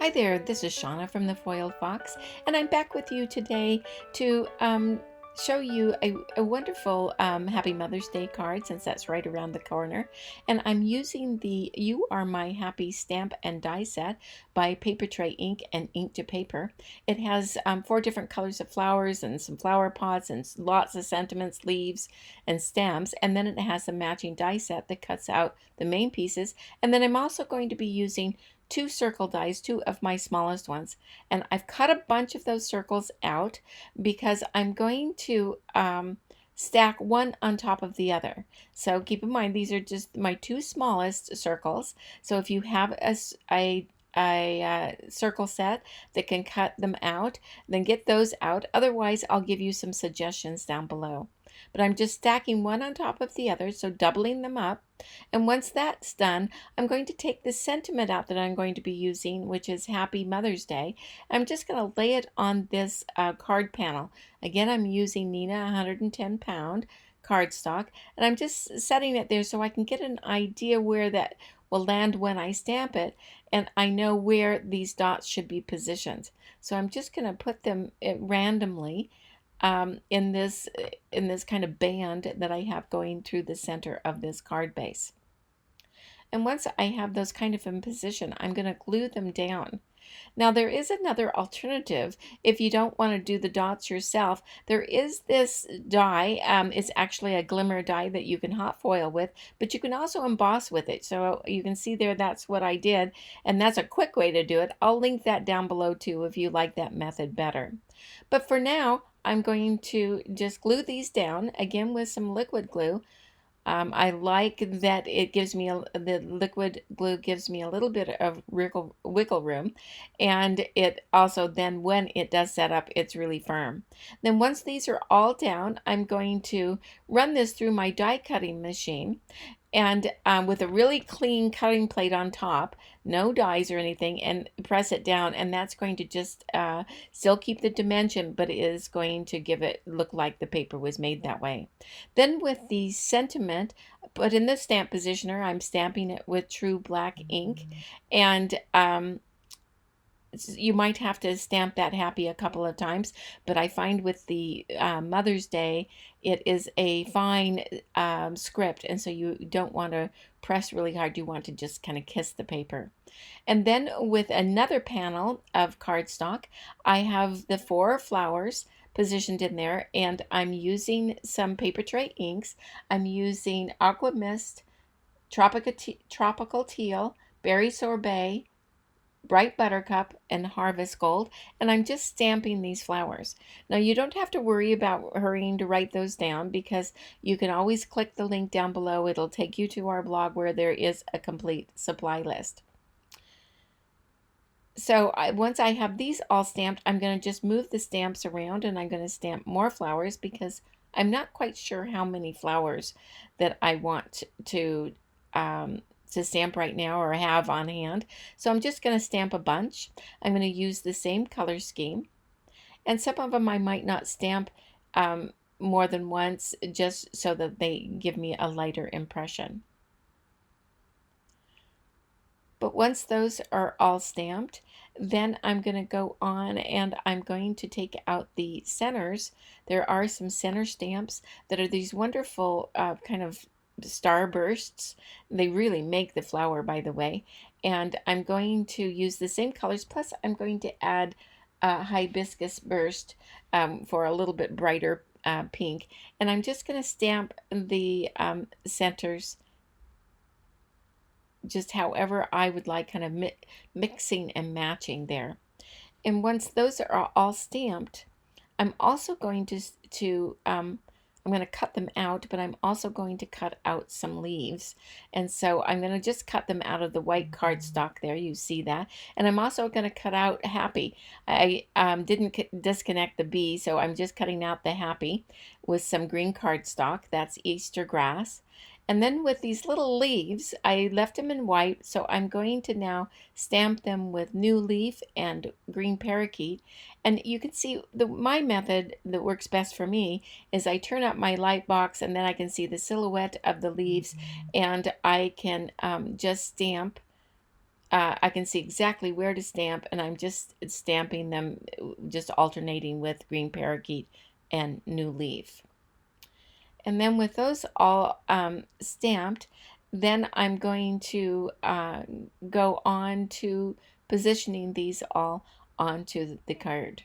Hi there, this is Shauna from the Foiled Fox, and I'm back with you today to show you a wonderful Happy Mother's Day card, since that's right around the corner. And I'm using the You Are My Happy stamp and die set by Papertrey Ink and Ink to Paper. It has 4 different colors of flowers and some flower pots and lots of sentiments, leaves, and stems. And then it has a matching die set that cuts out the main pieces. And then I'm also going to be using 2 circle dies, 2 of my smallest ones, and I've cut a bunch of those circles out because I'm going to stack one on top of the other. So keep in mind, these are just my 2 smallest circles. So if you have a circle set that can cut them out, then get those out. Otherwise, I'll give you some suggestions down below. But I'm just stacking one on top of the other, so doubling them up. And once that's done, I'm going to take the sentiment out that I'm going to be using, which is Happy Mother's Day. I'm just going to lay it on this card panel. Again, I'm using Nina 110 pound cardstock, and I'm just setting it there so I can get an idea where that will land when I stamp it, and I know where these dots should be positioned. So I'm just going to put them randomly in this kind of band that I have going through the center of this card base. And once I have those kind of in position, I'm going to glue them down. Now, there is another alternative if you don't want to do the dots yourself. There is this die. It's actually a glimmer die that you can hot foil with, but you can also emboss with it. So you can see there, that's what I did, and that's a quick way to do it. I'll link that down below too if you like that method better. But for now, I'm going to just glue these down again with some liquid glue. I like that it gives me the liquid glue gives me a little bit of wiggle room, and it also then when it does set up, it's really firm. Then once these are all down, I'm going to run this through my die cutting machine, and with a really clean cutting plate on top, no dies or anything, and press it down, and that's going to just still keep the dimension, but it is going to give it look like the paper was made that way. Then with the sentiment, put in the stamp positioner, I'm stamping it with true black ink, and you might have to stamp that happy a couple of times, but I find with the Mother's Day, it is a fine script, and so you don't want to press really hard. You want to just kind of kiss the paper. And then with another panel of cardstock, I have the 4 flowers positioned in there, and I'm using some Papertrey inks. I'm using Aqua Mist, Tropical Teal, Berry Sorbet, Bright Buttercup, and Harvest Gold, and I'm just stamping these flowers. Now, you don't have to worry about hurrying to write those down because you can always click the link down below. It'll take you to our blog where there is a complete supply list. So once I have these all stamped, I'm going to just move the stamps around, and I'm going to stamp more flowers because I'm not quite sure how many flowers that I want to stamp right now or have on hand. So I'm just going to stamp a bunch. I'm going to use the same color scheme, and some of them I might not stamp more than once, just so that they give me a lighter impression. But once those are all stamped, then I'm going to go on and I'm going to take out the centers. There are some center stamps that are these wonderful kind of starbursts. They really make the flower, by the way. And I'm going to use the same colors, plus I'm going to add a hibiscus burst for a little bit brighter pink. And I'm just going to stamp the centers just however I would like, kind of mixing and matching there. And once those are all stamped, I'm also going to I'm going to cut them out, but I'm also going to cut out some leaves. And so I'm going to just cut them out of the white cardstock there. You see that. And I'm also going to cut out Happy. I didn't disconnect the B, so I'm just cutting out the Happy with some green cardstock. That's Easter grass. And then with these little leaves, I left them in white, so I'm going to now stamp them with New Leaf and Green Parakeet. And you can see my method that works best for me is I turn up my light box, and then I can see the silhouette of the leaves, and I can just stamp I can see exactly where to stamp, and I'm just stamping them, just alternating with green parakeet and new leaf. And then with those all stamped, then I'm going to go on to positioning these all onto the card.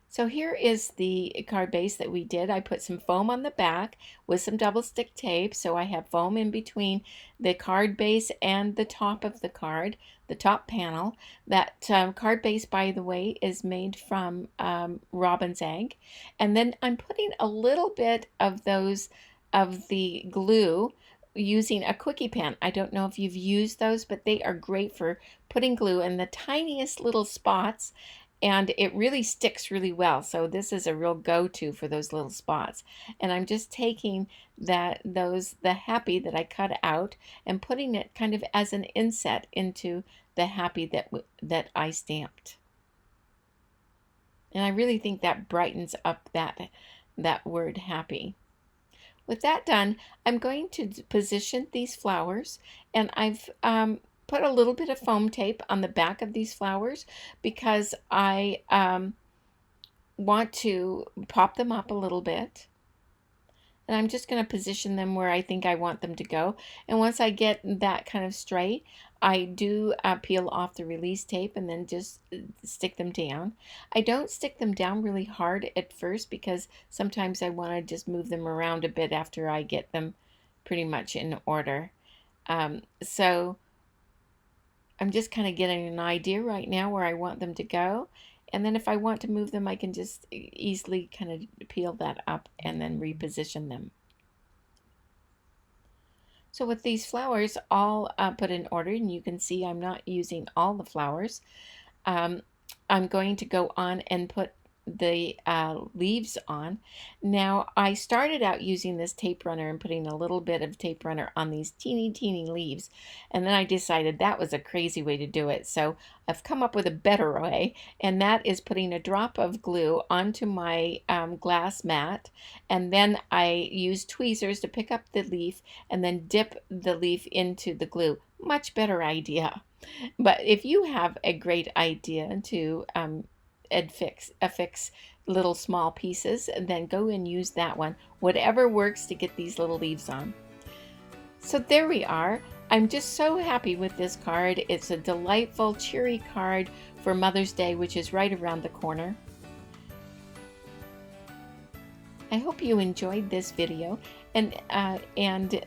So here is the card base that we did. I put some foam on the back with some double stick tape. So I have foam in between the card base and the top of the card, the top panel. That card base, by the way, is made from robin's egg. And then I'm putting a little bit of the glue using a quickie pen. I don't know if you've used those, but they are great for putting glue in the tiniest little spots, and it really sticks really well. So this is a real go-to for those little spots. And I'm just taking the happy that I cut out and putting it kind of as an inset into the happy that I stamped. And I really think that brightens up that word happy. With that done, I'm going to position these flowers, and I've put a little bit of foam tape on the back of these flowers because I want to pop them up a little bit. And I'm just going to position them where I think I want them to go. And once I get that kind of straight, I do peel off the release tape and then just stick them down. I don't stick them down really hard at first because sometimes I want to just move them around a bit after I get them pretty much in order. So I'm just kind of getting an idea right now where I want them to go. And then if I want to move them, I can just easily kind of peel that up and then reposition them. So with these flowers all put in order, and you can see I'm not using all the flowers, I'm going to go on and put the leaves on. Now I started out using this tape runner and putting a little bit of tape runner on these teeny leaves, and then I decided that was a crazy way to do it, so I've come up with a better way, and that is putting a drop of glue onto my glass mat, and then I use tweezers to pick up the leaf and then dip the leaf into the glue. Much better idea. But if you have a great idea to affix little small pieces, and then go and use that one. Whatever works to get these little leaves on. So there we are. I'm just so happy with this card. It's a delightful, cheery card for Mother's Day, which is right around the corner. I hope you enjoyed this video and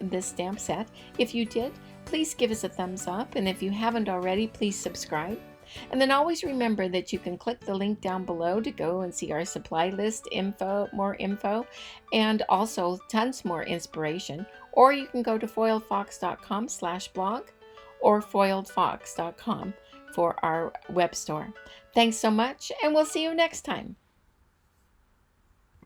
this stamp set. If you did, please give us a thumbs up, and if you haven't already, please subscribe. And then always remember that you can click the link down below to go and see our supply list info, more info, and also tons more inspiration. Or you can go to foiledfox.com/blog or foiledfox.com for our web store. Thanks so much, and we'll see you next time.